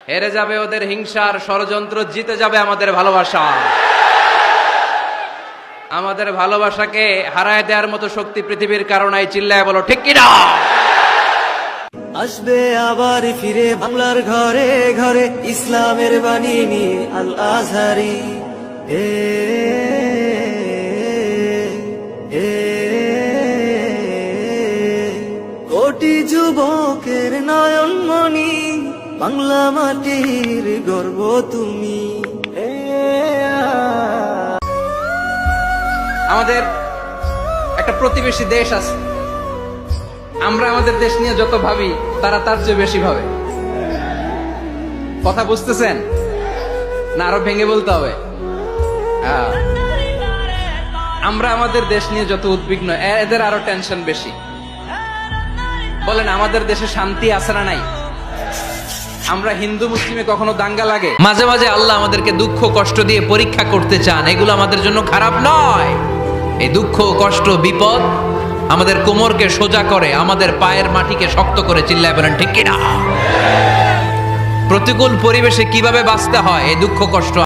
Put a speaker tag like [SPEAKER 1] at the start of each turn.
[SPEAKER 1] হেরে যাবে ওদের হিংসার ষড়যন্ত্র, জিতে যাবে আমাদের ভালোবাসা। আমাদের ভালোবাসাকে হারায় দেওয়ার মতো শক্তি পৃথিবীর কারণে চিল্লায় বলো ঠিক কিনা।
[SPEAKER 2] আসবে আবার ফিরে বাংলার ঘরে ঘরে ইসলামের বাণী নিয়ে আল আজহারি। কোটি যুবকের নয়নমণি, বাংলা মাটির গর্ব তুমি।
[SPEAKER 1] আমাদের একটা প্রতিবেশী দেশ আছে, আমরা আমাদের দেশ নিয়ে যত ভাবি তারা তার চেয়ে বেশি ভাবে। কথা বুঝতেছেন না? আরো ভেঙে বলতে হবে। আমরা আমাদের দেশ নিয়ে যত উদ্বিগ্ন, এদের আরো টেনশন বেশি। বলেন আমাদের দেশে শান্তি আছে না নাই? আমরা হিন্দু মুসলিমে কখনো দাঙ্গা লাগে? মাঝে মাঝে আল্লাহ আমাদেরকে দুঃখ কষ্ট দিয়ে পরীক্ষা করতে চান, এগুলো আমাদের জন্য খারাপ নয়। এই দুঃখ কষ্ট বিপদ আমাদের কোমরকে সোজা করে, আমাদের পায়ের মাটিকে শক্ত করে। চিল্লায় বলেন ঠিক কিনা। প্রতিকূল পরিবেশে কিভাবে বাঁচতে হয়, এই দুঃখ কষ্ট